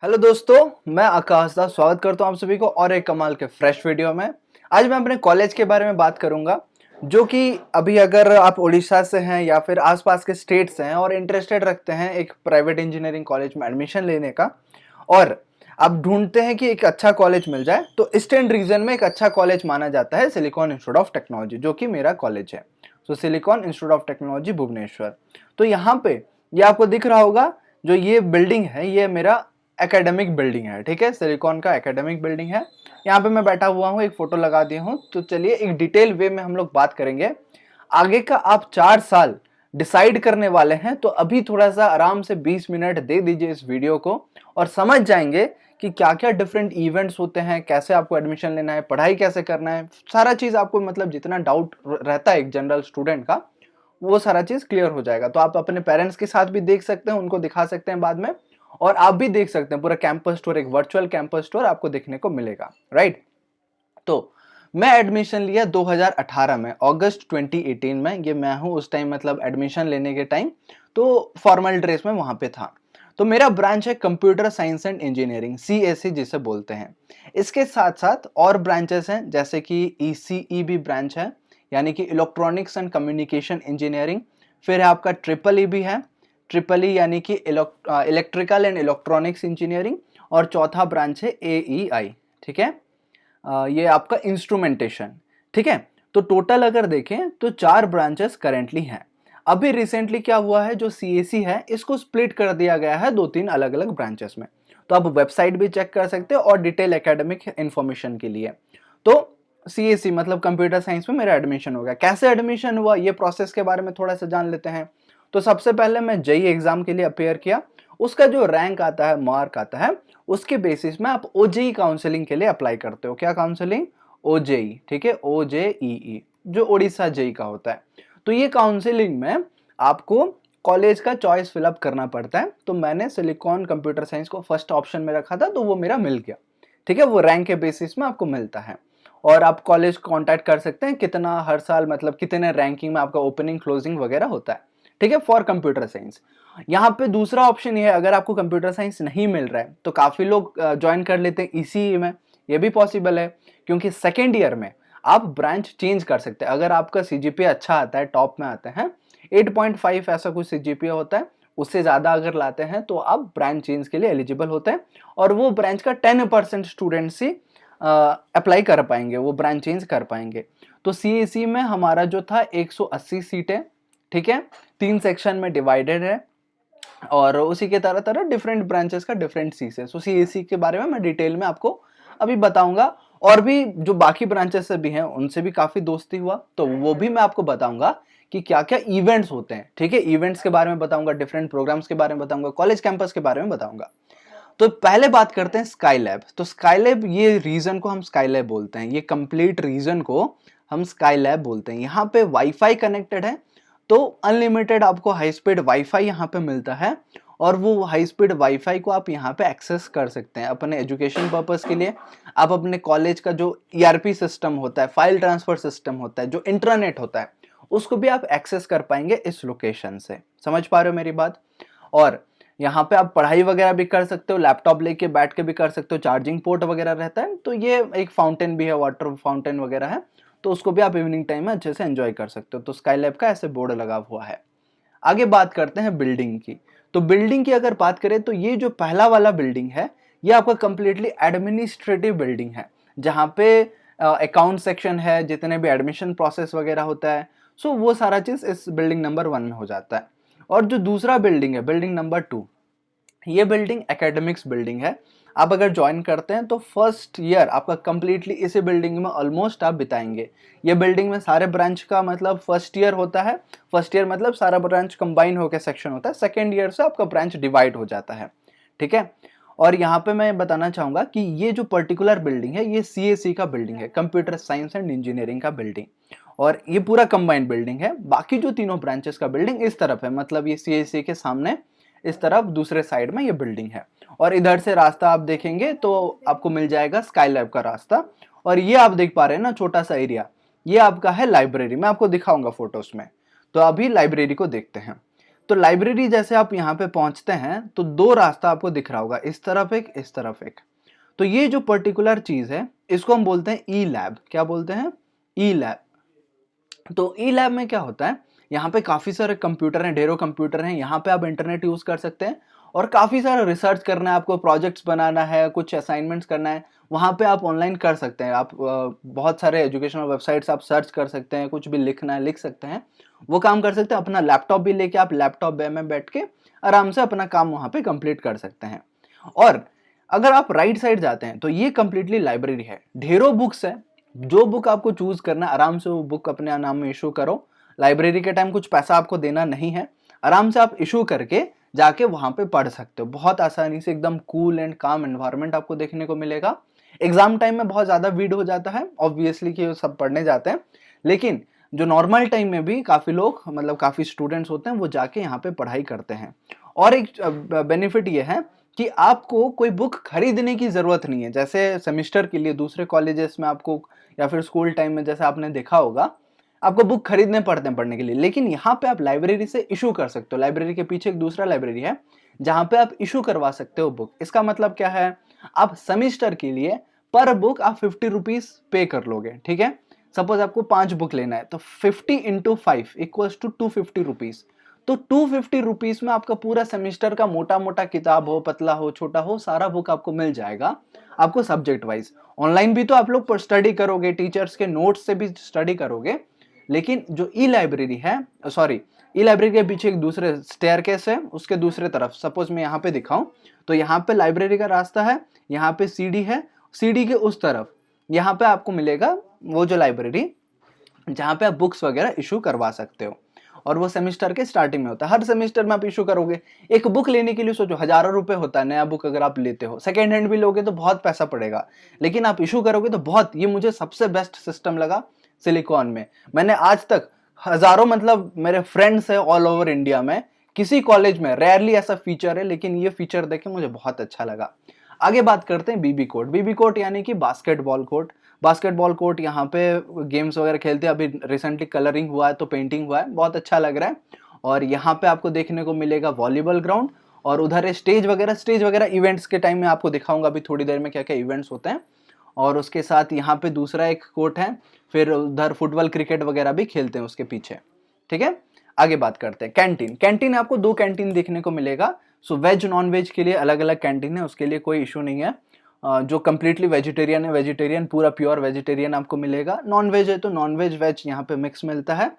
Hello दोस्तों, मैं आकाश दास स्वागत करता हूं आप सभी को और एक कमाल के फ्रेश वीडियो में। आज मैं अपने कॉलेज के बारे में बात करूंगा, जो कि अभी अगर आप उड़ीसा से हैं या फिर आसपास के स्टेट से हैं और इंटरेस्टेड रखते हैं एक प्राइवेट इंजीनियरिंग कॉलेज में एडमिशन लेने का, और आप ढूंढते हैं कि एक अच्छा कॉलेज मिल जाए, तो ईस्टर्न रीजन में एक अच्छा कॉलेज माना जाता है सिलिकॉन इंस्टीट्यूट ऑफ टेक्नोलॉजी, जो कि मेरा कॉलेज है। तो Silicon Institute of Technology Bhubaneswar. तो यहाँ पे ये आपको दिख रहा होगा, जो ये बिल्डिंग है ये मेरा एकेडमिक बिल्डिंग है। ठीक है, सिलिकॉन का एकेडमिक बिल्डिंग है। यहाँ पे मैं बैठा हुआ हूँ, एक फोटो लगा दिया हूँ। तो चलिए एक डिटेल वे में हम लोग बात करेंगे। आगे का आप 4 साल डिसाइड करने वाले हैं, तो अभी थोड़ा सा आराम से 20 मिनट दे दीजिए इस वीडियो को और समझ जाएंगे कि क्या क्या डिफरेंट इवेंट्स होते हैं, कैसे आपको एडमिशन लेना है, पढ़ाई कैसे करना है, सारा चीज आपको मतलब जितना डाउट रहता है एक जनरल स्टूडेंट का, वो सारा चीज क्लियर हो जाएगा। तो आप अपने पेरेंट्स के साथ भी देख सकते हैं, उनको दिखा सकते हैं बाद में, और आप भी देख सकते हैं पूरा कैंपस टूर, एक वर्चुअल कैंपस टूर आपको देखने को मिलेगा। राइट। तो मैं एडमिशन लिया 2018 में, अगस्त 2018 में। ये मैं हूं उस टाइम, मतलब एडमिशन लेने के टाइम तो फॉर्मल ड्रेस में वहां पे था। तो मेरा ब्रांच है computer science and engineering, CSE जिसे बोलते हैं। इसके साथ साथ और ब्रांचेस हैं, जैसे कि ECE भी ब्रांच है, यानी कि इलेक्ट्रॉनिक्स एंड कम्युनिकेशन इंजीनियरिंग। फिर है आपका ट्रिपल ई भी है, ट्रिपल ई यानी कि इलेक्ट्रिकल एंड इलेक्ट्रॉनिक्स इंजीनियरिंग। और चौथा ब्रांच है AEI। ठीक है, ये आपका इंस्ट्रूमेंटेशन। ठीक है, तो टोटल अगर देखें तो 4 ब्रांचेस करेंटली हैं। अभी रिसेंटली क्या हुआ है, जो CSE है इसको स्प्लिट कर दिया गया है 2-3 अलग अलग ब्रांचेस में। तो आप वेबसाइट भी चेक कर सकते हो और डिटेल एकेडमिक इंफॉर्मेशन के लिए। तो CSE मतलब कंप्यूटर साइंस में मेरा एडमिशन हो गया। कैसे एडमिशन हुआ, ये प्रोसेस के बारे में थोड़ा सा जान लेते हैं। तो सबसे पहले मैं JEE एग्जाम के लिए अपेयर किया। उसका जो रैंक आता है, मार्क आता है, उसके बेसिस में आप OJEE काउंसलिंग के लिए अप्लाई करते हो। क्या काउंसलिंग? OJEE। ठीक है, OJEE जो उड़ीसा JEE का होता है। तो ये काउंसलिंग में आपको कॉलेज का चॉइस फिलअप करना पड़ता है। तो मैंने सिलिकॉन कंप्यूटर साइंस को फर्स्ट ऑप्शन में रखा था, तो वो मेरा मिल गया। ठीक है, वो रैंक के बेसिस में आपको मिलता है। और आप कॉलेज कांटेक्ट कर सकते हैं कितना हर साल, मतलब कितने रैंकिंग में आपका ओपनिंग क्लोजिंग वगैरह होता है। ठीक है, फॉर कंप्यूटर साइंस। यहाँ पे दूसरा ऑप्शन ये है, अगर आपको कंप्यूटर साइंस नहीं मिल रहा है तो काफी लोग ज्वाइन कर लेते हैं ECE में। ये भी पॉसिबल है, क्योंकि सेकेंड ईयर में आप ब्रांच चेंज कर सकते हैं। अगर आपका CGPA अच्छा आता है, टॉप में आते हैं, 8.5 ऐसा कुछ CGPA होता है, उससे ज्यादा अगर लाते हैं तो आप ब्रांच चेंज के लिए एलिजिबल होते हैं। और वो ब्रांच का 10% स्टूडेंट्स ही अप्लाई कर पाएंगे, वो ब्रांच चेंज कर पाएंगे। तो CSE में हमारा जो था 180 सीटें। ठीक है, 3 सेक्शन में डिवाइडेड है, और उसी के तरह तरह डिफरेंट ब्रांचेस का डिफरेंट सीट्स है। सो CSE के बारे में मैं डिटेल में आपको अभी बताऊंगा। और भी जो बाकी ब्रांचेस से भी हैं उनसे भी काफी दोस्ती हुआ, तो वो भी मैं आपको बताऊंगा कि क्या क्या इवेंट्स होते हैं। ठीक है, इवेंट्स के बारे में बताऊंगा, डिफरेंट प्रोग्राम्स के बारे में बताऊंगा, कॉलेज कैंपस के बारे में बताऊंगा। तो पहले बात करते हैं स्काई लैब। तो स्काई लैब, ये रीजन को हम स्काई लैब बोलते हैं, ये कंप्लीट रीजन को हम स्काई लैब बोलते हैं। यहाँ पे वाईफाई कनेक्टेड है, तो अनलिमिटेड आपको हाई स्पीड वाईफाई यहाँ पे मिलता है। और वो हाई स्पीड वाईफाई को आप यहाँ पे एक्सेस कर सकते हैं अपने एजुकेशन पर्पस के लिए। आप अपने कॉलेज का जो ERP सिस्टम होता है, फाइल ट्रांसफर सिस्टम होता है, जो इंटरनेट होता है, उसको भी आप एक्सेस कर पाएंगे इस लोकेशन से। समझ पा रहे हो मेरी बात? और यहाँ पे आप पढ़ाई वगैरह भी कर सकते हो, लैपटॉप लेके बैठ के भी कर सकते हो, चार्जिंग पोर्ट वगैरह रहता है। तो ये एक फाउंटेन भी है, वाटर फाउंटेन वगैरह है, तो उसको भी आप इवनिंग टाइम में अच्छे से एंजॉय कर सकते हो। तो स्काई लैब का ऐसे बोर्ड लगा हुआ है। आगे बात करते हैं बिल्डिंग की। तो बिल्डिंग की अगर बात करें तो ये जो पहला वाला बिल्डिंग है, ये आपका कंप्लीटली एडमिनिस्ट्रेटिव बिल्डिंग है, जहाँ पे अकाउंट सेक्शन है, जितने भी एडमिशन प्रोसेस वगैरह होता है, सो वो सारा चीज इस बिल्डिंग नंबर 1 में हो जाता है। और जो दूसरा बिल्डिंग है, बिल्डिंग नंबर 2, ये बिल्डिंग एकेडमिक्स बिल्डिंग है। आप अगर ज्वाइन करते हैं तो फर्स्ट ईयर आपका कंप्लीटली इसी बिल्डिंग में ऑलमोस्ट आप बिताएंगे। ये बिल्डिंग में सारे ब्रांच का मतलब फर्स्ट ईयर होता है। फर्स्ट ईयर मतलब सारा ब्रांच कंबाइन होकर सेक्शन होता है। सेकेंड ईयर से आपका ब्रांच डिवाइड हो जाता है। ठीक है, और यहाँ पे मैं बताना चाहूंगा कि ये जो पर्टिकुलर बिल्डिंग है, ये CSE का बिल्डिंग है, कंप्यूटर साइंस एंड इंजीनियरिंग का बिल्डिंग। और ये पूरा कंबाइंड बिल्डिंग है। बाकी जो तीनों ब्रांचेस का बिल्डिंग इस तरफ है, मतलब ये CSE के सामने इस तरफ दूसरे साइड में ये बिल्डिंग है। और इधर से रास्ता आप देखेंगे तो आपको मिल जाएगा स्काई लैब का रास्ता। और ये आप देख पा रहे हैं ना, छोटा सा एरिया, ये आपका है लाइब्रेरी। मैं आपको दिखाऊंगा फोटोज में। तो अभी लाइब्रेरी को देखते हैं। तो लाइब्रेरी जैसे आप यहाँ पे पहुंचते हैं तो दो रास्ता आपको दिख रहा होगा, इस तरफ एक, इस तरफ एक। तो ये जो पर्टिकुलर चीज है इसको हम बोलते हैं ई लैब। क्या बोलते हैं? ई लैब। तो ई लैब में क्या होता है, यहाँ पे काफी सारे कंप्यूटर हैं, ढेरों कंप्यूटर हैं, यहाँ पे आप इंटरनेट यूज कर सकते हैं और काफी सारा रिसर्च करना है आपको, प्रोजेक्ट्स बनाना है, कुछ असाइनमेंट्स करना है, वहाँ पे आप ऑनलाइन कर सकते हैं। आप बहुत सारे एजुकेशनल वेबसाइट्स आप सर्च कर सकते हैं, कुछ भी लिखना है लिख सकते हैं, वो काम कर सकते हैं। अपना लैपटॉप भी लेके आप लैपटॉप में बैठ के आराम से अपना काम वहाँ पे कंप्लीट कर सकते हैं। और अगर आप राइट साइड जाते हैं तो ये कंप्लीटली लाइब्रेरी है, ढेरों बुक्स है। जो बुक आपको चूज करना है आराम से वो बुक अपने नाम में इशू करो। लाइब्रेरी के टाइम कुछ पैसा आपको देना नहीं है, आराम से आप इशू करके जाके वहां पे पढ़ सकते हो बहुत आसानी से। एकदम कूल एंड काम एनवायरनमेंट आपको देखने को मिलेगा। एग्जाम टाइम में बहुत ज्यादा भीड़ हो जाता है ऑब्वियसली कि सब पढ़ने जाते हैं, लेकिन जो नॉर्मल टाइम में भी काफी लोग मतलब काफी स्टूडेंट्स होते हैं वो जाके यहाँ पे पढ़ाई करते हैं। और एक बेनिफिट ये है कि आपको कोई बुक खरीदने की जरूरत नहीं है। जैसे सेमेस्टर के लिए दूसरे कॉलेजेस में आपको या फिर स्कूल टाइम में जैसे आपने देखा होगा आपको बुक खरीदने पड़ते हैं पढ़ने के लिए, लेकिन यहाँ पे आप लाइब्रेरी से इशू कर सकते हो। लाइब्रेरी के पीछे एक दूसरा लाइब्रेरी है जहां पे आप इशू करवा सकते हो बुक। इसका मतलब क्या है, आप सेमेस्टर के लिए पर बुक आप 50 रुपीज पे कर लोगे, ठीक है। सपोज आपको 5 बुक लेना है तो 50 इंटू 5 इक्वल्स टू 250 रुपीज। तो 250 रुपीज में आपका पूरा सेमेस्टर का मोटा मोटा किताब हो, पतला हो, छोटा हो, सारा बुक आपको मिल जाएगा आपको सब्जेक्ट वाइज। ऑनलाइन भी तो आप लोग स्टडी करोगे, टीचर्स के नोट्स से भी स्टडी करोगे, लेकिन जो ई लाइब्रेरी है, सॉरी, ई लाइब्रेरी के पीछे एक दूसरे स्टेयरकेस है, उसके दूसरे तरफ सपोज मैं यहाँ पे दिखाऊं तो यहाँ पे लाइब्रेरी का रास्ता है, यहाँ पे सीढ़ी है, सीढ़ी के उस तरफ यहाँ पे आपको मिलेगा वो जो लाइब्रेरी जहाँ पे आप बुक्स वगैरह इशू करवा सकते हो। और वो सेमेस्टर के स्टार्टिंग में होता है, हर सेमेस्टर में आप इशू करोगे। एक बुक लेने के लिए सोचो हजारों रुपए होता है नया बुक, अगर आप लेते हो सेकेंड हैंड भी लोगे तो बहुत पैसा पड़ेगा, लेकिन आप इशू करोगे तो बहुत, ये मुझे सबसे बेस्ट सिस्टम लगा सिलिकॉन में। मैंने आज तक हजारों मतलब मेरे फ्रेंड्स है ऑल ओवर इंडिया में, किसी कॉलेज में रेयरली ऐसा फीचर है, लेकिन ये फीचर देख के मुझे बहुत अच्छा लगा। आगे बात करते हैं बीबी कोर्ट। बीबी कोर्ट यानी कि बास्केटबॉल कोर्ट। बास्केटबॉल कोर्ट यहाँ पे गेम्स वगैरह खेलते हैं, अभी रिसेंटली कलरिंग हुआ है तो पेंटिंग हुआ है, बहुत अच्छा लग रहा है। और यहाँ पे आपको देखने को मिलेगा वॉलीबॉल ग्राउंड, और उधर स्टेज वगैरह इवेंट्स के टाइम में आपको दिखाऊंगा अभी थोड़ी देर में क्या क्या इवेंट्स होते हैं। और उसके साथ यहाँ पे दूसरा एक कोर्ट है, फिर उधर फुटबॉल क्रिकेट वगैरह भी खेलते हैं उसके पीछे, ठीक है। आगे बात करते हैं कैंटीन। कैंटीन आपको 2 कैंटीन देखने को मिलेगा। सो वेज नॉन वेज के लिए अलग अलग कैंटीन है, उसके लिए कोई इशू नहीं है। जो कम्प्लीटली वेजिटेरियन है वेजिटेरियन, पूरा प्योर वेजिटेरियन आपको मिलेगा। नॉन वेज है तो नॉन वेज वेज यहाँ पे मिक्स मिलता है।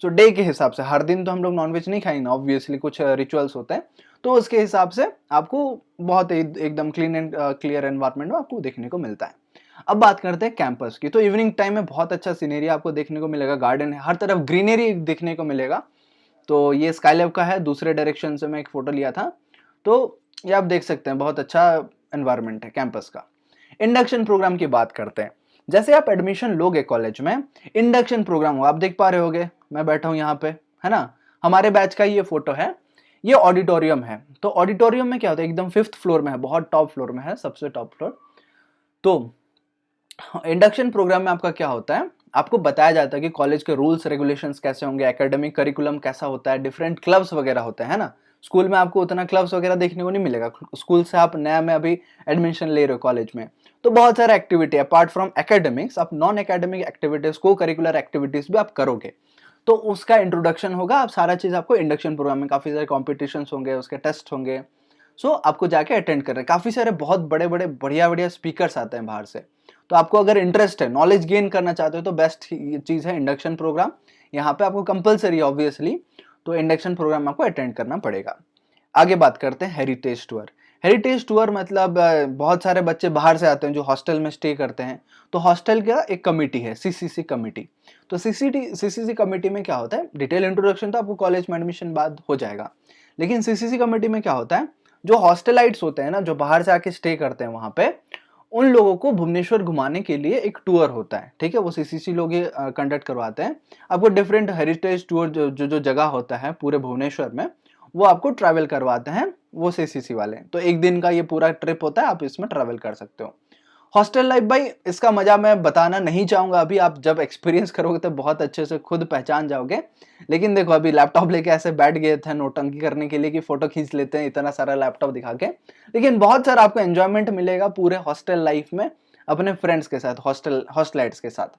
सो डे के हिसाब से, हर दिन तो हम लोग नॉन वेज नहीं खाएंगे ऑब्वियसली, कुछ रिचुअल्स होते हैं, तो उसके हिसाब से आपको बहुत एकदम क्लीन एंड क्लियर एनवायरनमेंट में आपको देखने को मिलता है। अब बात करते हैं कैंपस की। तो इवनिंग टाइम में बहुत अच्छा सीनरी आपको देखने को मिलेगा, गार्डन है, हर तरफ ग्रीनरी देखने को मिलेगा। तो ये स्काईलैब का है, दूसरे डायरेक्शन से मैं एक फोटो लिया था, तो ये आप देख सकते हैं बहुत अच्छा एनवायरनमेंट है कैंपस का। इंडक्शन प्रोग्राम की बात करते हैं। जैसे आप एडमिशन लोगे कॉलेज में, इंडक्शन प्रोग्राम होगा, आप देख पा रहे होगे मैं बैठा हूं यहाँ पे, है ना। हमारे बैच का ये फोटो है, ये ऑडिटोरियम है। तो ऑडिटोरियम में क्या होता है, एकदम 5th फ्लोर में है, बहुत टॉप फ्लोर में है, सबसे टॉप फ्लोर। तो इंडक्शन प्रोग्राम में आपका क्या होता है, आपको बताया जाता है कि कॉलेज के रूल्स रेगुलेशंस कैसे होंगे, एकेडमिक करिकुलम कैसा होता है, डिफरेंट क्लब्स वगैरह होते हैं, है ना। स्कूल में आपको उतना क्लब्स वगैरह देखने को नहीं मिलेगा, स्कूल से आप नया में अभी एडमिशन ले रहे हो कॉलेज में, तो बहुत सारा एक्टिविटी अपार्ट फ्रॉम एकेडमिक्स, आप नॉन एकेडमिक एक्टिविटीज को करिकुलर एक्टिविटीज भी आप करोगे, तो उसका इंट्रोडक्शन होगा। आप सारा चीज आपको इंडक्शन प्रोग्राम में, काफी सारे कॉम्पिटिशन्स होंगे, उसके टेस्ट होंगे, सो आपको जाके अटेंड करना है। काफी सारे बहुत बड़े बड़े बढ़िया बढ़िया स्पीकर्स आते हैं बाहर से, तो आपको अगर इंटरेस्ट है, नॉलेज गेन करना चाहते हो, तो बेस्ट चीज है इंडक्शन प्रोग्राम। यहाँ पे आपको कंपलसरी ऑब्वियसली, तो इंडक्शन प्रोग्राम आपको अटेंड करना पड़ेगा। आगे बात करते हैं हेरिटेज टूर। हेरिटेज टूर मतलब बहुत सारे बच्चे बाहर से आते हैं जो हॉस्टल में स्टे करते हैं, तो हॉस्टल का एक कमिटी है, सीसीसी कमिटी। तो सीसीसी कमिटी में क्या होता है, डिटेल इंट्रोडक्शन तो आपको कॉलेज में एडमिशन बाद हो जाएगा, लेकिन सीसीसी कमिटी में क्या होता है, जो हॉस्टलाइट्स होते हैं ना, जो बाहर से आके स्टे करते हैं वहां पे, उन लोगों को भुवनेश्वर घुमाने के लिए एक टूर होता है, ठीक है। वो सीसीसी लोग ये कंडक्ट करवाते हैं आपको। डिफरेंट हेरिटेज टूर जो जगह होता है पूरे भुवनेश्वर में, वो आपको ट्रैवल करवाते हैं वो सीसीसी वाले। तो एक दिन का ये पूरा ट्रिप होता है, आप इसमें ट्रैवल कर सकते हो। हॉस्टल लाइफ भाई, इसका मजा मैं बताना नहीं चाहूंगा अभी, आप जब एक्सपीरियंस करोगे तो बहुत अच्छे से खुद पहचान जाओगे। लेकिन देखो अभी लैपटॉप लेके ऐसे बैठ गए थे नोटंकी करने के लिए कि फोटो खींच लेते हैं इतना सारा लैपटॉप दिखा के, लेकिन बहुत सारा आपको एंजॉयमेंट मिलेगा पूरे हॉस्टल लाइफ में अपने फ्रेंड्स के साथ, हॉस्टलाइट्स के साथ।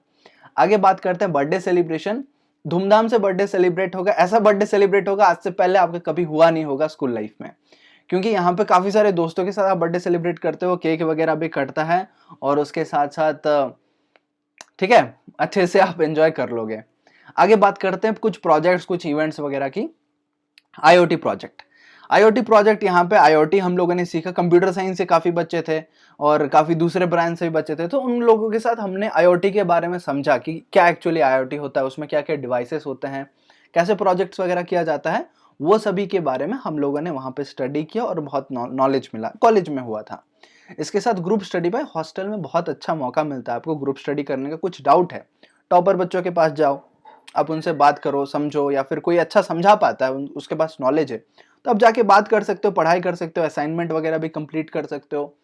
आगे बात करते हैं बर्थडे सेलिब्रेशन। धूमधाम से बर्थडे सेलिब्रेट होगा, ऐसा बर्थडे सेलिब्रेट होगा आज से पहले आपका कभी हुआ नहीं होगा स्कूल लाइफ में, क्योंकि यहाँ पे काफी सारे दोस्तों के साथ आप बर्थडे सेलिब्रेट करते हो, केक वगैरह भी कटता है और उसके साथ साथ ठीक है अच्छे से आप एंजॉय कर लोगे। आगे बात करते हैं कुछ प्रोजेक्ट्स, कुछ इवेंट्स वगैरह की। आईओटी प्रोजेक्ट, आईओटी प्रोजेक्ट, यहाँ पे आईओटी हम लोगों ने सीखा। कंप्यूटर साइंस से काफी बच्चे थे और काफी दूसरे ब्रांच से भी बच्चे थे, तो उन लोगों के साथ हमने आईओटी के बारे में समझा कि क्या एक्चुअली आईओटी होता है, उसमें क्या क्या डिवाइसेस होते हैं, कैसे प्रोजेक्ट्स वगैरह किया जाता है, वो सभी के बारे में हम लोगों ने वहाँ पे स्टडी किया और बहुत नॉलेज मिला। कॉलेज में हुआ था। इसके साथ ग्रुप स्टडी, भाई हॉस्टल में बहुत अच्छा मौका मिलता है आपको ग्रुप स्टडी करने का। कुछ डाउट है, टॉपर बच्चों के पास जाओ, आप उनसे बात करो, समझो, या फिर कोई अच्छा समझा पाता है, उसके पास नॉलेज है, तो आप जाके बात कर सकते हो, पढ़ाई कर सकते हो, असाइनमेंट वगैरह भी कंप्लीट कर सकते हो।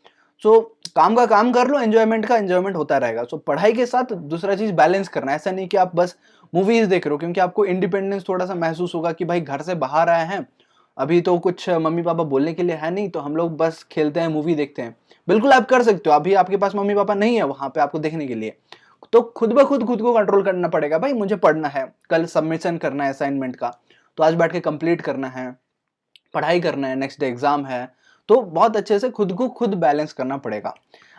सो काम का काम कर लो, एंजॉयमेंट का एंजॉयमेंट होता रहेगा। सो पढ़ाई के साथ दूसरा चीज बैलेंस करना है, ऐसा नहीं कि आप बस मूवीज देख रहे हो, क्योंकि आपको इंडिपेंडेंस थोड़ा सा महसूस होगा कि भाई घर से बाहर आए हैं, अभी तो कुछ मम्मी पापा बोलने के लिए है नहीं, तो हम लोग बस खेलते हैं, मूवी देखते हैं। बिल्कुल आप कर सकते हो, अभी आपके पास मम्मी पापा नहीं है वहां पे आपको देखने के लिए, तो खुद ब खुद खुद को कंट्रोल करना पड़ेगा। भाई मुझे पढ़ना है, कल सबमिशन करना है असाइनमेंट का, तो आज बैठ के कंप्लीट करना है, पढ़ाई करना है, नेक्स्ट डे एग्जाम है, तो बहुत अच्छे से खुद को खुद बैलेंस करना पड़ेगा।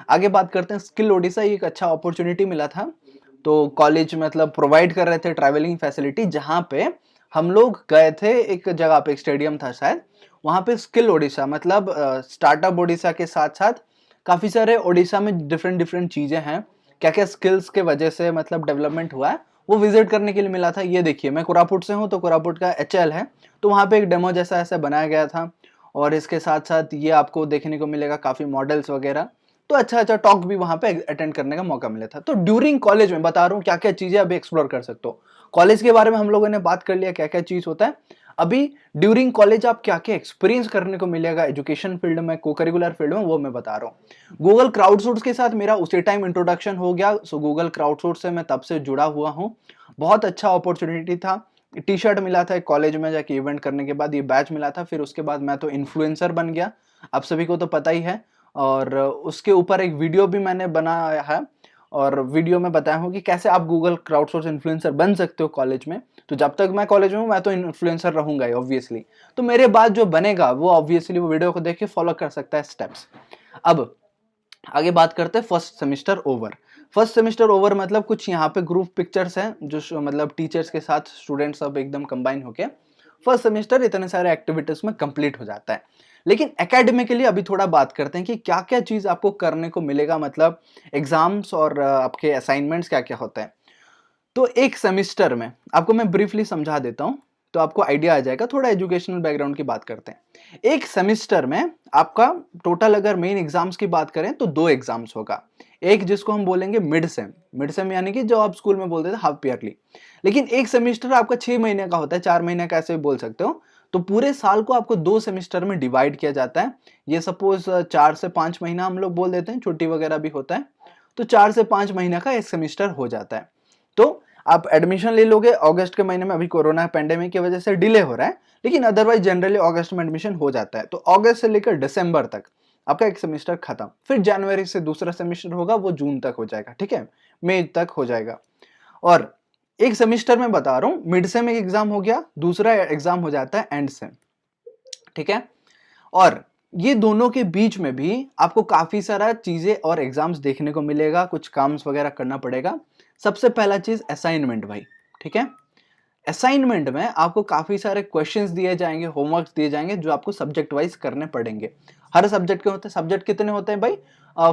आगे बात करते हैं स्किल ओडिशा, एक अच्छा अपॉर्चुनिटी मिला था, तो कॉलेज मतलब प्रोवाइड कर रहे थे ट्रैवलिंग फैसिलिटी, जहाँ पे हम लोग गए थे एक जगह पे, एक स्टेडियम था शायद, वहाँ पे स्किल ओडिशा मतलब स्टार्टअप ओडिशा के साथ साथ काफी सारे ओडिशा में डिफरेंट डिफरेंट चीजें हैं, क्या क्या स्किल्स के वजह से मतलब डेवलपमेंट हुआ है, वो विजिट करने के लिए मिला था। ये देखिए मैं कोरापुट से हूँ, तो कोरापुट का एचएल है, तो वहाँ पे एक डेमो जैसा ऐसा बनाया गया था, और इसके साथ साथ ये आपको देखने को मिलेगा काफी मॉडल्स वगैरह, तो अच्छा अच्छा टॉक भी वहाँ पे अटेंड करने का मौका मिला था। तो ड्यूरिंग कॉलेज में बता रहा हूँ क्या क्या चीजें अभी एक्सप्लोर कर सकते हो। कॉलेज के बारे में हम लोगों ने बात कर लिया क्या क्या चीज होता है। अभी ड्यूरिंग कॉलेज आप क्या क्या एक्सपीरियंस करने को मिलेगा एजुकेशन फील्ड में, को करिकुलर फील्ड में, वो मैं बता रहा हूँ। गूगल क्राउडसोर्स के साथ मेरा उसी टाइम इंट्रोडक्शन हो गया, सो गूगल क्राउडसोर्स से मैं तब से जुड़ा हुआ हूँ। बहुत अच्छा अपॉर्चुनिटी था, टी शर्ट मिला था कॉलेज में जाके इवेंट करने के बाद, ये बैच मिला था, फिर उसके बाद मैं तो इन्फ्लुएंसर बन गया, आप सभी को तो पता ही है। और उसके ऊपर एक वीडियो भी मैंने बनाया है, और वीडियो में बताया हूँ कि कैसे आप गूगल क्राउडसोर्स इन्फ्लुएंसर बन सकते हो कॉलेज में। तो जब तक मैं कॉलेज में हूँ मैं तो इन्फ्लुएंसर रहूंगा ही ऑब्वियसली, तो मेरे बाद जो बनेगा वो ऑब्वियसली वो वीडियो को देख के फॉलो कर सकता है स्टेप्स। अब आगे बात करते हैं first semester over. First semester over मतलब कुछ यहाँ पे ग्रुप पिक्चर्स हैं जो मतलब टीचर्स के साथ स्टूडेंट्स सब एकदम कंबाइन होके फर्स्ट सेमेस्टर इतने सारे एक्टिविटीज में कंप्लीट हो जाता है। लेकिन एकेडमिकली अभी थोड़ा बात करते हैं कि क्या क्या चीज आपको करने को मिलेगा, मतलब एग्जाम्स और आपके असाइनमेंट्स क्या क्या होते हैं। तो एक सेमेस्टर में आपको मैं ब्रीफली समझा देता हूँ, तो आपको आइडिया आ जाएगा। थोड़ा एजुकेशनल बैकग्राउंड की बात करते हैं। एक सेमेस्टर में आपका टोटल अगर मेन एग्जाम्स की बात करें तो 2 एग्जाम्स होगा। एक जिसको हम बोलेंगे मिड सेम, मिड सेम यानी कि जो आप स्कूल में बोलते थे हाफ ईयरली, लेकिन एक सेमेस्टर आपका 6 महीने का होता है, 4 महीने का ऐसे भी बोल सकते हो। तो पूरे साल को आपको 2 सेमेस्टर में डिवाइड किया जाता है। ये सपोज 4 से 5 महीना हम लोग बोल देते हैं, छुट्टी वगैरह भी होता है, तो 4 से 5 महीना का एक सेमेस्टर हो जाता है। तो आप एडमिशन ले लोगे अगस्त के महीने में, अभी कोरोना पेंडेमिक की वजह से डिले हो रहा है, लेकिन अदरवाइज जनरली अगस्त में एडमिशन हो जाता है। तो अगस्त से लेकर दिसंबर तक आपका एक सेमेस्टर खत्म, फिर जनवरी से दूसरा सेमेस्टर होगा, वो जून तक हो जाएगा, ठीक है, मई तक हो जाएगा। और एक सेमेस्टर में बता रहा हूं, मिड सेम एक एग्जाम हो गया, दूसरा एग्जाम हो जाता है एंड सेम, ठीक है। और ये दोनों के बीच में भी आपको काफी सारा चीजें और एग्जाम्स देखने को मिलेगा, कुछ काम्स वगैरह करना पड़ेगा। सबसे पहला चीज असाइनमेंट भाई, ठीक है। असाइनमेंट में आपको काफी सारे क्वेश्चंस दिए जाएंगे, होमवर्क दिए जाएंगे, जो आपको सब्जेक्ट वाइज करने पड़ेंगे। हर सब्जेक्ट के होते हैं, सब्जेक्ट कितने होते हैं भाई,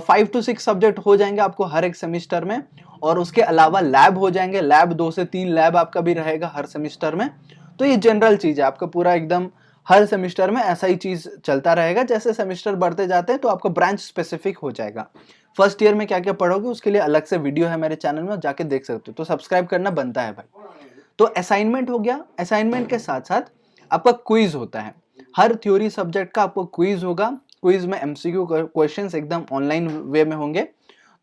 5 to 6 सब्जेक्ट हो जाएंगे आपको हर एक सेमिस्टर में, और उसके अलावा लैब हो जाएंगे, लैब 2 से 3 लैब आपका भी रहेगा हर सेमिस्टर में। तो ये जनरल चीज है, आपका पूरा एकदम हर सेमिस्टर में ऐसा ही चीज चलता रहेगा। जैसे सेमिस्टर बढ़ते जाते हैं तो आपको ब्रांच स्पेसिफिक हो जाएगा। फर्स्ट ईयर में क्या क्या पढ़ोगे उसके लिए अलग से वीडियो है मेरे चैनल में, जाके देख सकते हो, तो सब्सक्राइब करना बनता है भाई। तो असाइनमेंट हो गया, असाइनमेंट के साथ साथ आपका क्विज होता है, हर थ्योरी सब्जेक्ट का आपको क्विज होगा। क्विज में एमसीक्यू क्वेश्चंस एकदम ऑनलाइन वे में होंगे,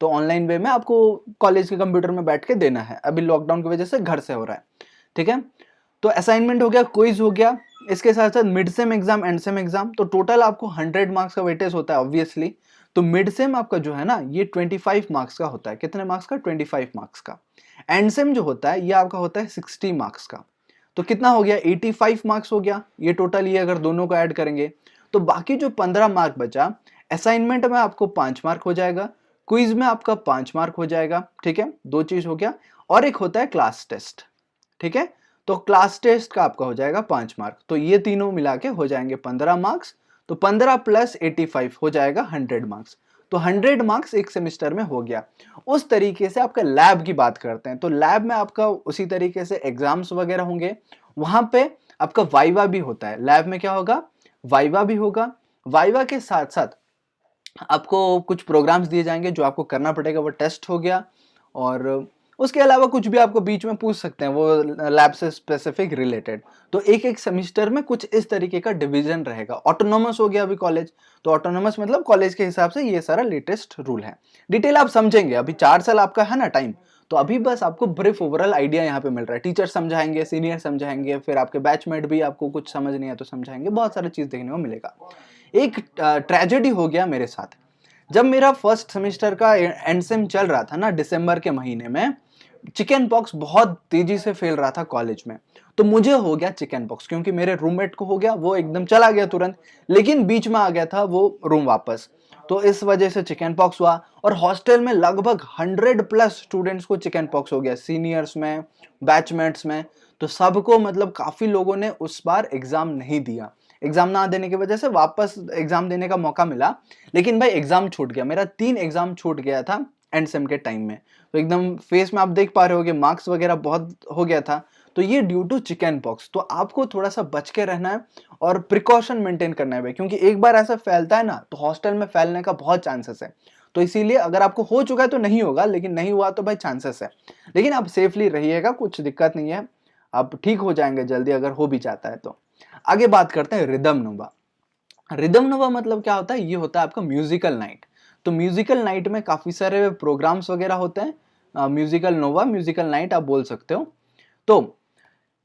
तो ऑनलाइन वे में आपको कॉलेज के कंप्यूटर में बैठ के देना है, अभी लॉकडाउन की वजह से घर से हो रहा है, ठीक है। तो असाइनमेंट हो गया, क्विज हो गया, इसके साथ साथ mid sem exam, and same exam, तो टोटल आपको 100 मार्क्स का वेटेज होता है ऑब्वियसली। तो मिड सेम आपका जो है ना ये 25 मार्क्स का होता है। कितने मार्क्स का? 25 मार्क्स का। एंड सेम जो होता है ये आपका होता है 60 मार्क्स का। तो कितना हो गया? 85 मार्क्स हो गया ये टोटल। ये अगर दोनों को ऐड करेंगे तो बाकी जो 15 मार्क बचा, असाइनमेंट में आपको 5 मार्क हो जाएगा, क्विज में आपका 5 मार्क हो जाएगा, ठीक है, दो चीज हो गया। और एक होता है क्लास टेस्ट, ठीक है। तो क्लास टेस्ट का आपका हो जाएगा 5 मार्क। तो ये तीनों मिला के हो जाएंगे 15 मार्क्स। तो 15 प्लस 85 हो जाएगा 100 मार्क्स। तो 100 मार्क्स एक सेमिस्टर में हो गया। उस तरीके से आपका लैब की बात करते हैं तो लैब में आपका उसी तरीके से एग्जाम्स वगैरह होंगे, वहां पे आपका वाइवा भी होता है। लैब में क्या होगा? वाइवा भी होगा। वाइवा के साथ साथ आपको कुछ प्रोग्राम्स दिए जाएंगे जो आपको करना पड़ेगा, वो टेस्ट हो गया। और उसके अलावा कुछ भी आपको बीच में पूछ सकते हैं वो लैब से स्पेसिफिक रिलेटेड। तो एक एक सेमिस्टर में कुछ इस तरीके का डिवीजन रहेगा। ऑटोनोमस हो गया अभी कॉलेज, तो ऑटोनोमस मतलब कॉलेज के हिसाब से ये सारा लेटेस्ट रूल है। डिटेल आप समझेंगे, अभी 4 साल आपका है ना टाइम, तो अभी बस आपको ब्रीफ ओवरऑल आइडिया यहाँ पे मिल रहा है। टीचर समझाएंगे, सीनियर समझाएंगे, फिर आपके बैचमेट भी आपको कुछ समझ नहीं है तो समझाएंगे, बहुत सारी चीज देखने को मिलेगा। एक ट्रेजेडी हो गया मेरे साथ। जब मेरा फर्स्ट सेमेस्टर का एंड सेम चल रहा था ना दिसंबर के महीने में, चिकन पॉक्स बहुत तेजी से फैल रहा था कॉलेज में। तो मुझे हो गया चिकन पॉक्स, क्योंकि मेरे रूममेट को हो गया, वो एकदम चला गया तुरंत, लेकिन बीच में आ गया था वो रूम वापस। तो इस वजह से चिकन पॉक्स हुआ और हॉस्टल में लगभग 100 प्लस स्टूडेंट्स को चिकन पॉक्स हो गया, सीनियर्स में, बैचमेट्स में। तो सबको मतलब काफी लोगों ने उस बार एग्जाम नहीं दिया। एग्जाम ना देने की वजह से वापस एग्जाम देने का मौका मिला, लेकिन भाई एग्जाम छूट गया। मेरा 3 एग्जाम छूट गया था एंड सेम के टाइम में। तो एकदम फेस में आप देख पा रहे होगे मार्क्स वगैरह बहुत हो गया था। तो ये ड्यू टू चिकन पॉक्स। तो आपको थोड़ा सा बच के रहना है और प्रिकॉशन मेंटेन करना है भाई, क्योंकि एक बार ऐसा फैलता है ना तो हॉस्टल में फैलने का बहुत चांसेस है। तो इसीलिए अगर आपको हो चुका है तो नहीं होगा, लेकिन नहीं हुआ तो भाई चांसेस है। लेकिन आप सेफली रहिएगा, कुछ दिक्कत नहीं है, आप ठीक हो जाएंगे जल्दी अगर हो भी जाता है तो। आगे बात करते हैं रिदम नोवा। रिदम नोवा मतलब क्या होता है? ये होता है आपका म्यूजिकल नाइट। तो म्यूजिकल नाइट में काफी सारे प्रोग्राम्स वगैरह होते हैं, म्यूजिकल नोवा, म्यूजिकल नाइट आप बोल सकते हो। तो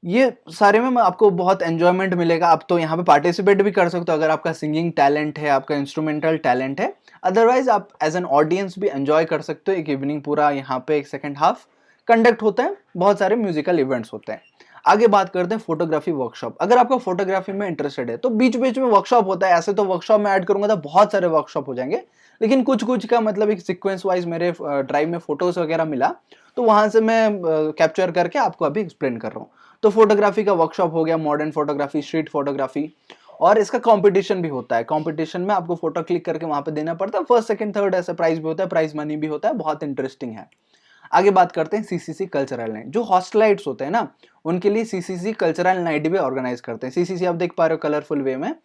ये सारे में आपको बहुत एंजॉयमेंट मिलेगा। आप तो यहाँ पे पार्टिसिपेट भी कर सकते हो अगर आपका सिंगिंग टैलेंट है, आपका इंस्ट्रूमेंटल टैलेंट है। अदरवाइज आप एज एन ऑडियंस भी एंजॉय कर सकते हो। एक इवनिंग पूरा यहाँ पे एक सेकेंड हाफ कंडक्ट होता है, बहुत सारे म्यूजिकल इवेंट्स होते हैं। आगे बात करते हैं फोटोग्राफी वर्कशॉप। अगर आपको फोटोग्राफी में इंटरेस्टेड है तो बीच बीच में वर्कशॉप होता है। ऐसे तो वर्कशॉप में ऐड करूंगा तो बहुत सारे वर्कशॉप हो जाएंगे, लेकिन कुछ कुछ का मतलब एक सीक्वेंस वाइज मेरे ड्राइव में फोटोज वगैरह मिला, तो वहां से मैं कैप्चर करके आपको अभी एक्सप्लेन कर रहा हूँ। तो फोटोग्राफी का वर्कशॉप हो गया, मॉडर्न फोटोग्राफी, स्ट्रीट फोटोग्राफी, और इसका कंपटीशन भी होता है। कंपटीशन में आपको फोटो क्लिक करके वहां पे देना पड़ता है, फर्स्ट सेकंड थर्ड ऐसा प्राइज भी होता है, प्राइज मनी भी होता है, बहुत इंटरेस्टिंग है। आगे बात करते हैं सीसीसी कल्चरल नाइट। जो हॉस्टलाइट्स होते हैं ना उनके लिए सीसीसी कल्चरल नाइट भी ऑर्गेनाइज करते हैं। सीसीसी आप देख पा रहे हो कलरफुल वे में।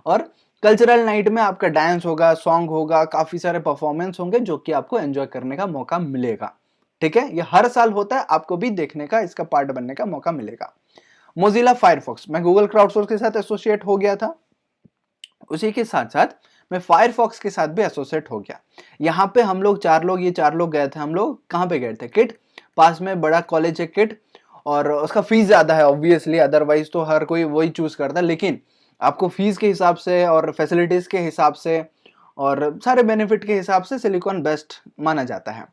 और कल्चरल नाइट में आपका डांस होगा, सॉन्ग होगा, काफी सारे परफॉर्मेंस होंगे जो कि आपको एंजॉय करने का मौका मिलेगा, ठीक है। ये हर साल होता है, आपको भी देखने का, इसका पार्ट बनने का मौका मिलेगा। मोजिला फायरफॉक्स, मैं गूगल क्राउडसोर्स के साथ एसोसिएट हो गया था, उसी के साथ साथ मैं फायरफॉक्स के साथ भी एसोसिएट हो गया। यहाँ पे हम लोग 4 लोग, ये 4 लोग गए थे। हम लोग कहाँ पे गए थे? किट, पास में बड़ा कॉलेज है किट, और उसका फीस ज्यादा है ऑब्वियसली, अदरवाइज तो हर कोई वही चूज करता है, लेकिन आपको फीस के हिसाब से और फैसिलिटीज के हिसाब से और सारे बेनिफिट के हिसाब से सिलिकॉन बेस्ट माना जाता है।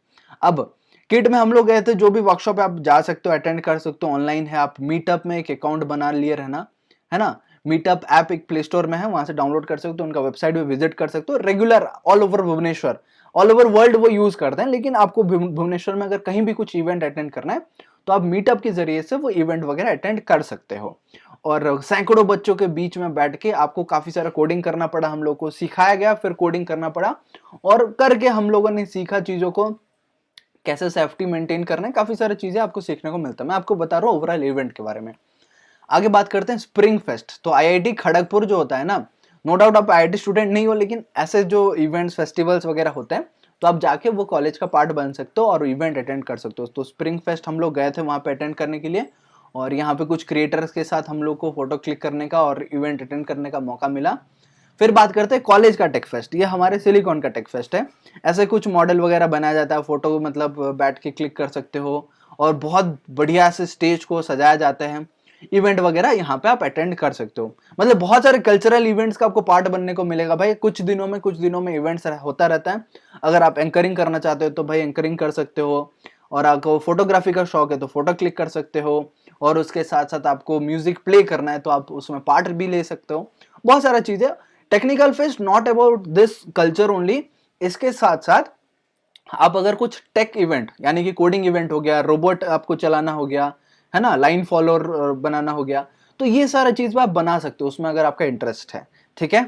अब किट में हम लोग गए थे, जो भी वर्कशॉप आप जा सकते हो, अटेंड कर सकते हो, ऑनलाइन है। आप मीटअप में एक अकाउंट बना लिए रहना, है ना। मीटअप ऐप एक प्ले स्टोर में है, वहां से डाउनलोड कर सकते हो, उनका वेबसाइट भी विजिट कर सकते हो। Regular all over Bhubaneswar, all over world वो यूज करते हैं, लेकिन आपको भुवनेश्वर में अगर कहीं भी कुछ इवेंट अटेंड करना है तो आप मीटअप के जरिए से वो इवेंट वगैरह अटेंड कर सकते हो। और सैकड़ों बच्चों के बीच में बैठ के आपको काफी सारा कोडिंग करना पड़ा, हम लोग को सिखाया गया, फिर कोडिंग करना पड़ा, और करके हम लोगों ने सीखा चीजों को, कैसे सेफ्टी मेंटेन करना है, काफी सारी चीजें आपको सीखने को मिलता है। मैं आपको बता रहा हूँ ओवरऑल इवेंट के बारे में। आगे बात करते हैं स्प्रिंग फेस्ट। तो आईआईटी खड़गपुर जो होता है ना, नो डाउट आप आईआईटी स्टूडेंट नहीं हो, लेकिन ऐसे जो इवेंट्स, फेस्टिवल्स वगैरह होते हैं तो आप जाके वो कॉलेज का पार्ट बन सकते हो और इवेंट अटेंड कर सकते हो। तो स्प्रिंग फेस्ट हम लोग गए थे वहां पे अटेंड करने के लिए, और यहाँ पे कुछ क्रिएटर्स के साथ हम लोग को फोटो क्लिक करने का और इवेंट अटेंड करने का मौका मिला। फिर बात करते हैं कॉलेज का टेक फेस्ट। ये हमारे सिलिकॉन का टेक फेस्ट है। ऐसे कुछ मॉडल वगैरह बनाया जाता है, फोटो मतलब बैठ के क्लिक कर सकते हो, और बहुत बढ़िया से स्टेज को सजाया जाता है। इवेंट वगैरह यहाँ पे आप अटेंड कर सकते हो। मतलब बहुत सारे कल्चरल इवेंट्स का आपको पार्ट बनने को मिलेगा भाई। कुछ दिनों में इवेंट्स होता रहता है। अगर आप एंकरिंग करना चाहते हो तो भाई एंकरिंग कर सकते हो, और आपको फोटोग्राफी का शौक है तो फोटो क्लिक कर सकते हो, और उसके साथ साथ आपको म्यूजिक प्ले करना है तो आप उसमें पार्ट भी ले सकते हो। बहुत सारा चीजें। Technical fest not about this culture only. इसके साथ साथ आप अगर कुछ टेक इवेंट यानी कि कोडिंग इवेंट हो गया, रोबोट आपको चलाना हो गया, है ना, लाइन फॉलोअर बनाना हो गया, तो ये सारा चीज आप बना सकते हो उसमें अगर आपका इंटरेस्ट है। ठीक है,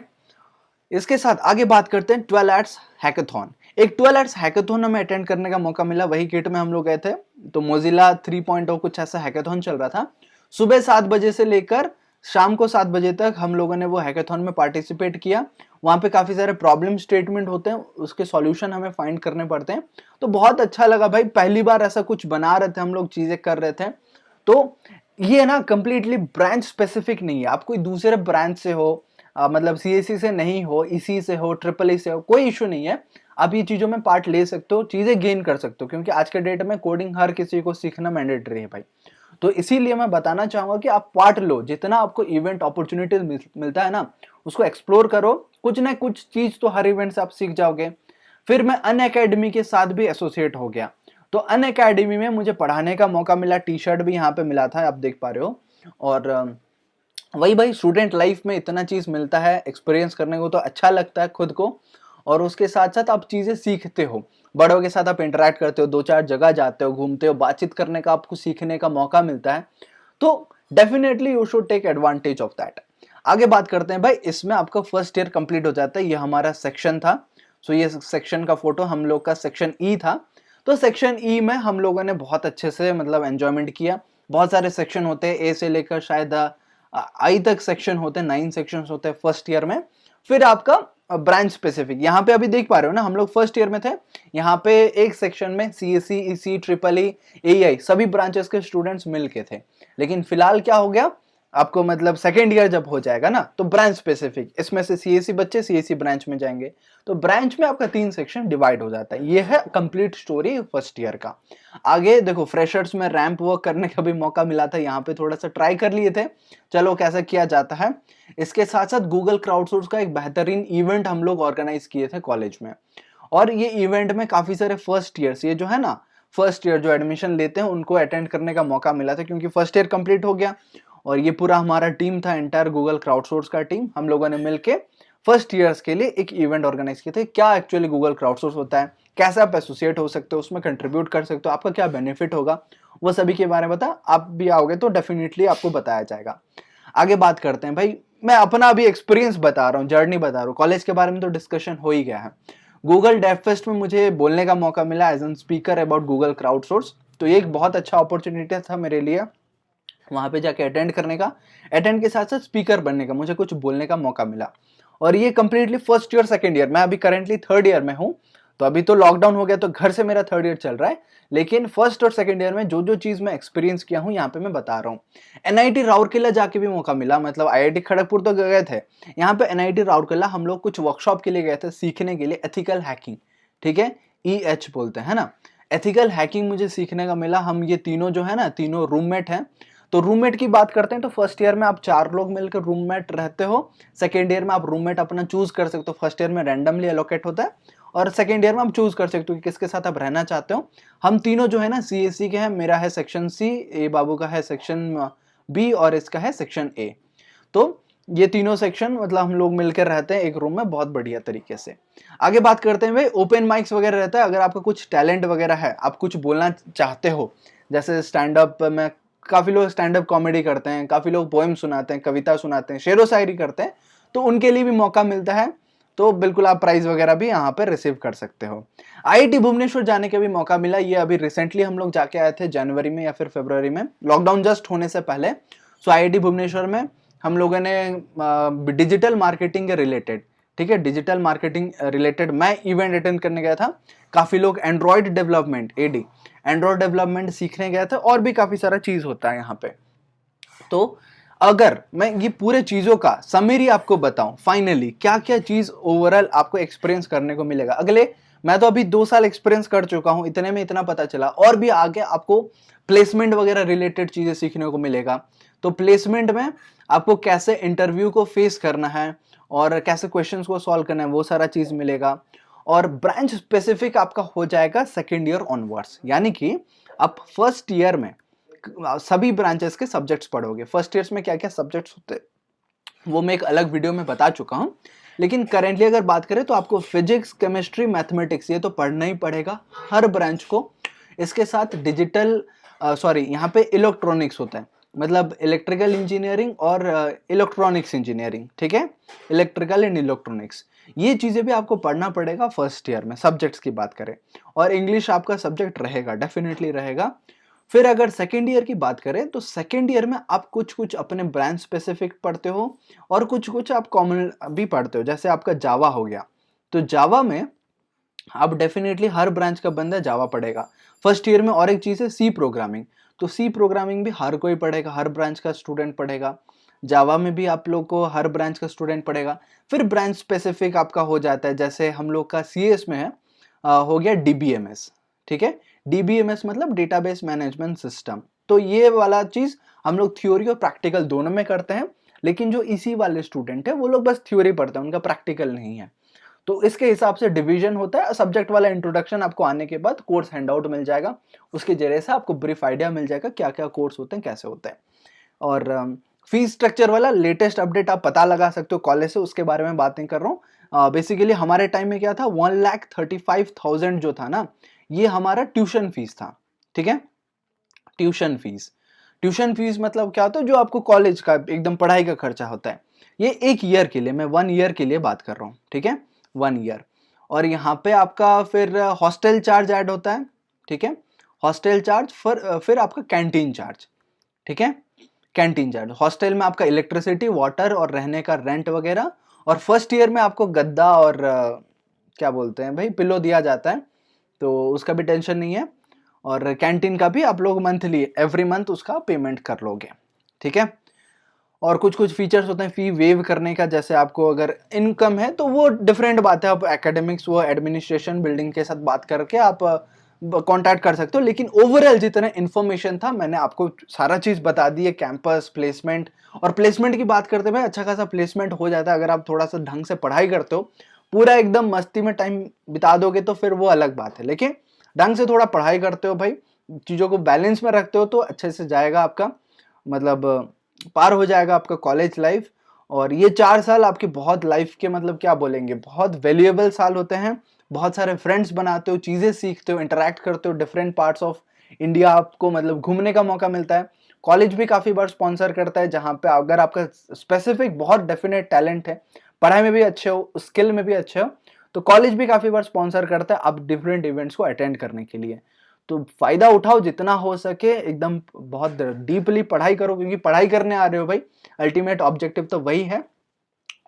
इसके साथ आगे बात करते हैं 12 आवर्स हैकाथॉन। एक 12 आवर्स हैकाथॉन हमें अटेंड करने का मौका मिला, वही किट में हम लोग गए थे। तो मोजिला 3.0 कुछ ऐसा हैकाथॉन चल रहा था। सुबह 7 बजे से लेकर शाम को 7 बजे तक हम लोगों ने वो हैकाथॉन में पार्टिसिपेट किया। वहां पे काफी सारे प्रॉब्लम स्टेटमेंट होते हैं, उसके सॉल्यूशन हमें फाइंड करने पड़ते हैं। तो बहुत अच्छा लगा भाई, पहली बार ऐसा कुछ बना रहे थे हम लोग, चीजें कर रहे थे। तो ये ना कंप्लीटली ब्रांच स्पेसिफिक नहीं है। आप कोई दूसरे ब्रांच से हो, मतलब सीएससी से नहीं हो, इसी से हो, ट्रिपल ई से हो, कोई इशू नहीं है। आप ये चीजों में पार्ट ले सकते हो, चीजें गेन कर सकते हो, क्योंकि आज के डेट में कोडिंग हर किसी को सीखना मैंडेटरी है भाई। तो इसीलिए मैं बताना चाहूंगा कि आप पार्ट लो, जितना आपको इवेंट अपॉर्चुनिटीज मिलता है ना, उसको एक्सप्लोर करो। कुछ ना कुछ चीज तो हर इवेंट से आप सीख जाओगे। फिर मैं अन अकेडमी के साथ भी एसोसिएट हो गया। तो अन अकेडमी में मुझे पढ़ाने का मौका मिला, टी शर्ट भी यहाँ पे मिला था, आप देख पा रहे हो। और वही भाई, स्टूडेंट लाइफ में इतना चीज मिलता है एक्सपीरियंस करने को, तो अच्छा लगता है खुद को। और उसके साथ साथ आप चीजें सीखते हो, बड़ों के साथ आप इंटरेक्ट करते हो, 2-4 जगह जाते हो, घूमते हो, बातचीत करने का आपको सीखने का मौका मिलता है। तो definitely you should take advantage of that. आगे बात करते हैं भाई, इसमें आपका फर्स्ट ईयर कंप्लीट हो जाता है। ये हमारा सेक्शन था। सो ये सेक्शन का फोटो हम लोग का सेक्शन ई था। तो सेक्शन ई में हम लोगों ने बहुत अच्छे से मतलब एंजॉयमेंट किया। बहुत सारे सेक्शन होते हैं, ए से लेकर शायद आई तक सेक्शन होते हैं, 9 सेक्शन होते हैं फर्स्ट ईयर में। फिर आपका ब्रांच स्पेसिफिक, यहाँ पे अभी देख पा रहे हो ना, हम लोग फर्स्ट ईयर में थे। यहाँ पे एक सेक्शन में CSC, EC, triple E, AI सभी ब्रांचेस के स्टूडेंट्स मिल के थे। लेकिन फिलहाल क्या हो गया, आपको मतलब सेकेंड ईयर जब हो जाएगा ना, तो ब्रांच स्पेसिफिक, इसमें से सीएससी बच्चे सीएससी ब्रांच में जाएंगे। तो ब्रांच में आपका 3 सेक्शन डिवाइड हो जाता है। ये है कंप्लीट स्टोरी फर्स्ट ईयर का। आगे देखो, फ्रेशर्स में रैंप वर्क करने का भी मौका मिला था, यहाँ पे थोड़ा सा ट्राई कर लिए थे, चलो कैसा किया जाता है। इसके साथ साथ गूगल क्राउडसोर्स का एक बेहतरीन इवेंट हम लोग ऑर्गेनाइज किए थे कॉलेज में। और ये इवेंट में काफी सारे फर्स्ट ईयर्स, ये जो है ना फर्स्ट ईयर जो एडमिशन लेते हैं, उनको अटेंड करने का मौका मिला था, क्योंकि फर्स्ट ईयर कंप्लीट हो गया। और ये पूरा हमारा टीम था, एंटायर गूगल क्राउडसोर्स का टीम। हम लोगों ने मिलके फर्स्ट ईयर्स के लिए एक इवेंट ऑर्गेनाइज किए थे। क्या एक्चुअली गूगल क्राउडसोर्स होता है, कैसे आप एसोसिएट हो सकते हो, उसमें कंट्रीब्यूट कर सकते हो, आपका क्या बेनिफिट होगा, वो सभी के बारे में बता। आप भी आओगे तो डेफिनेटली आपको बताया जाएगा। आगे बात करते हैं भाई, मैं अपना अभी एक्सपीरियंस बता रहा हूँ, जर्नी बता रहा हूँ। कॉलेज के बारे में तो डिस्कशन हो ही गया है। गूगल डेव फेस्ट में मुझे बोलने का मौका मिला as an speaker about Google crowdsource. तो ये एक बहुत अच्छा अपॉर्चुनिटी था मेरे लिए, वहां पे जाके अटेंड करने का, अटेंड के साथ साथ स्पीकर बनने का, मुझे कुछ बोलने का मौका मिला। और ये completely first year second year, मैं अभी करेंटली थर्ड ईयर में हूँ। तो अभी तो लॉकडाउन हो गया, तो घर से मेरा थर्ड ईयर चल रहा है। लेकिन फर्स्ट और सेकंड ईयर में जो जो चीज मैं एक्सपीरियंस किया हूँ, यहाँ पे मैं बता रहा हूँ। एनआईटी राउरकेला जाके भी मौका मिला, मतलब आईआईटी खड़गपुर तो गए थे, यहाँ पे एनआईटी राउरकेला हम लोग कुछ वर्कशॉप के लिए गए थे, सीखने के लिए एथिकल हैकिंग। ठीक है, EH बोलते हैं ना, एथिकल हैकिंग मुझे सीखने का मिला। हम ये तीनों जो है ना, तीनों रूममेट हैं। तो रूममेट की बात करते हैं, तो फर्स्ट ईयर में आप 4 लोग मिलकर रूममेट रहते हो। सेकेंड ईयर में आप रूममेट अपना चूज कर सकते हो, फर्स्ट ईयर में रैंडमली एलोकेट होता है, और सेकेंड ईयर में आप चूज कर सकते हो कि किसके साथ आप रहना चाहते हो। हम तीनों जो है ना सीएससी के हैं, मेरा है सेक्शन सी, ए बाबू का है सेक्शन बी, और इसका है सेक्शन ए। तो ये तीनों सेक्शन मतलब हम लोग मिलकर रहते हैं एक रूम में, बहुत बढ़िया तरीके से। आगे बात करते हैं भाई, ओपन माइक्स वगैरह रहता है। अगर आपका कुछ टैलेंट वगैरह है, आप कुछ बोलना चाहते हो, जैसे स्टैंड अप में काफी लोग स्टैंड अप कॉमेडी करते हैं, काफी लोग पोएम सुनाते हैं, कविता सुनाते हैं, शेरो शायरी करते हैं, तो उनके लिए भी मौका मिलता है। तो बिल्कुल आप प्राइज वगैरह भी यहाँ पर रिसीव कर सकते हो। आईआईटी भुवनेश्वर जाने का भी मौका मिला, ये अभी रिसेंटली हम लोग जाके आए थे, जनवरी में या फिर फरवरी में, लॉकडाउन जस्ट होने से पहले। सो आईआईटी भुवनेश्वर में हम लोगों ने डिजिटल मार्केटिंग के रिलेटेड, ठीक है, डिजिटल मार्केटिंग रिलेटेड मैं इवेंट अटेंड करने गया था। काफी लोग Android development, AD Android development सीखने गए थे, और भी काफी सारा चीज होता है यहाँ पे। तो अगर मैं ये पूरे चीजों का समरी आपको बताऊं, फाइनली क्या क्या चीज ओवरऑल आपको एक्सपीरियंस करने को मिलेगा अगले, मैं तो अभी 2 साल एक्सपीरियंस कर चुका हूं, इतने में इतना पता चला, और भी आगे आपको प्लेसमेंट वगैरह रिलेटेड चीजें सीखने को मिलेगा। तो प्लेसमेंट में आपको कैसे इंटरव्यू को फेस करना है और कैसे क्वेश्चंस को सॉल्व करना है, वो सारा चीज मिलेगा। और ब्रांच स्पेसिफिक आपका हो जाएगा सेकेंड ईयर ऑनवर्ड्स, यानी कि आप फर्स्ट ईयर में सभी ब्रांचेस के सब्जेक्ट्स पढ़ोगे। फर्स्ट ईयर्स में क्या क्या सब्जेक्ट्स होते हैं वो मैं एक अलग वीडियो में बता चुका हूं, लेकिन करेंटली अगर बात करें तो आपको फिजिक्स, केमिस्ट्री, मैथमेटिक्स ये तो पढ़ना ही पड़ेगा हर ब्रांच को। इसके साथ डिजिटल यहाँ पे इलेक्ट्रॉनिक्स होता है, मतलब इलेक्ट्रिकल इंजीनियरिंग और इलेक्ट्रॉनिक्स इंजीनियरिंग, ठीक है, इलेक्ट्रिकल एंड इलेक्ट्रॉनिक्स, ये चीजें भी आपको पढ़ना पड़ेगा फर्स्ट ईयर में। सब्जेक्ट्स की बात करें, और इंग्लिश आपका सब्जेक्ट रहेगा, डेफिनेटली रहेगा। फिर अगर सेकेंड ईयर की बात करें तो सेकेंड ईयर में आप कुछ कुछ अपने ब्रांच स्पेसिफिक पढ़ते हो और कुछ कुछ आप कॉमन भी पढ़ते हो, जैसे आपका जावा हो गया। तो जावा में आप डेफिनेटली हर ब्रांच का बंदा जावा पढ़ेगा फर्स्ट ईयर में। और एक चीज है सी प्रोग्रामिंग, तो सी प्रोग्रामिंग भी हर कोई पढ़ेगा, हर ब्रांच का स्टूडेंट पढ़ेगा। जावा में भी आप लोग को हर ब्रांच का स्टूडेंट पढ़ेगा। फिर ब्रांच स्पेसिफिक आपका हो जाता है, जैसे हम लोग का सीएस में है हो गया डीबीएमएस, ठीक है, डीबीएमएस मतलब डेटाबेस मैनेजमेंट सिस्टम। तो ये वाला चीज हम लोग थ्योरी और प्रैक्टिकल दोनों में करते हैं, लेकिन जो इसी वाले स्टूडेंट है वो लोग बस थ्योरी पढ़ते हैं, उनका प्रैक्टिकल नहीं है। तो इसके हिसाब से डिवीजन होता है। सब्जेक्ट वाला इंट्रोडक्शन आपको आने के बाद कोर्स हैंडआउट मिल जाएगा, उसके जरिए से आपको ब्रीफ आइडिया मिल जाएगा क्या क्या कोर्स होते हैं, कैसे होते हैं। और फीस स्ट्रक्चर वाला लेटेस्ट अपडेट आप पता लगा सकते हो कॉलेज से, उसके बारे में बात नहीं कर रहा हूँ। बेसिकली हमारे टाइम में क्या था, 1,35,000 जो था ना, ये हमारा ट्यूशन फीस था, ठीक है। ट्यूशन फीस, ट्यूशन फीस मतलब क्या होता है, जो आपको कॉलेज का एकदम पढ़ाई का खर्चा होता है। ये एक ईयर के लिए, मैं 1 ईयर के लिए बात कर रहा हूँ, ठीक है, 1 ईयर। और यहाँ पे आपका फिर हॉस्टल चार्ज ऐड होता है, ठीक है, हॉस्टल चार्ज, फिर आपका कैंटीन चार्ज, ठीक है, कैंटीन चार्ज। हॉस्टल में आपका इलेक्ट्रिसिटी, वाटर और रहने का रेंट वगैरह। और फर्स्ट ईयर में आपको गद्दा और क्या बोलते हैं भाई, पिलो दिया जाता है, तो उसका भी टेंशन नहीं है। और कैंटीन का भी आप लोग मंथली, एवरी मंथ उसका पेमेंट कर लोगे, ठीक है। और कुछ कुछ फीचर्स होते हैं फी वेव करने का, जैसे आपको अगर इनकम है तो वो डिफरेंट बात है, आप एकेडमिक्स वो एडमिनिस्ट्रेशन बिल्डिंग के साथ बात करके आप कांटेक्ट कर सकते हो। लेकिन ओवरऑल जितना इन्फॉर्मेशन था मैंने आपको सारा चीज बता दी है, कैंपस, प्लेसमेंट। और प्लेसमेंट की बात करते भाई, अच्छा खासा प्लेसमेंट हो जाता है अगर आप थोड़ा सा ढंग से पढ़ाई करते हो, पूरा एकदम मस्ती में टाइम बिता दोगे तो फिर वो अलग बात है। लेकिन ढंग से थोड़ा पढ़ाई करते हो भाई, चीजों को बैलेंस में रखते हो तो अच्छे से जाएगा आपका, मतलब पार हो जाएगा आपका कॉलेज लाइफ। और ये 4 साल आपकी बहुत लाइफ के, मतलब क्या बोलेंगे, बहुत वैल्यूएबल साल होते हैं। बहुत सारे फ्रेंड्स बनाते हो, चीजें सीखते हो, इंटरेक्ट करते हो, डिफरेंट पार्ट्स ऑफ इंडिया आपको मतलब घूमने का मौका मिलता है। कॉलेज भी काफी बार स्पॉन्सर करता है, जहाँ पे अगर आपका स्पेसिफिक बहुत डेफिनेट टैलेंट है, पढ़ाई में भी अच्छे हो, स्किल में भी अच्छे हो, तो कॉलेज भी काफी बार स्पॉन्सर करता है आप डिफरेंट इवेंट्स को अटेंड करने के लिए। तो फायदा उठाओ जितना हो सके, एकदम बहुत डीपली पढ़ाई करो, क्योंकि पढ़ाई करने आ रहे हो भाई, अल्टीमेट ऑब्जेक्टिव तो वही है।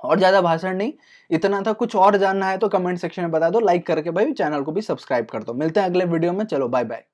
और ज्यादा भाषण नहीं, इतना था। कुछ और जानना है तो कमेंट सेक्शन में बता दो, लाइक करके भाई चैनल को भी सब्सक्राइब कर दो। मिलते हैं अगले वीडियो में, चलो बाय बाय।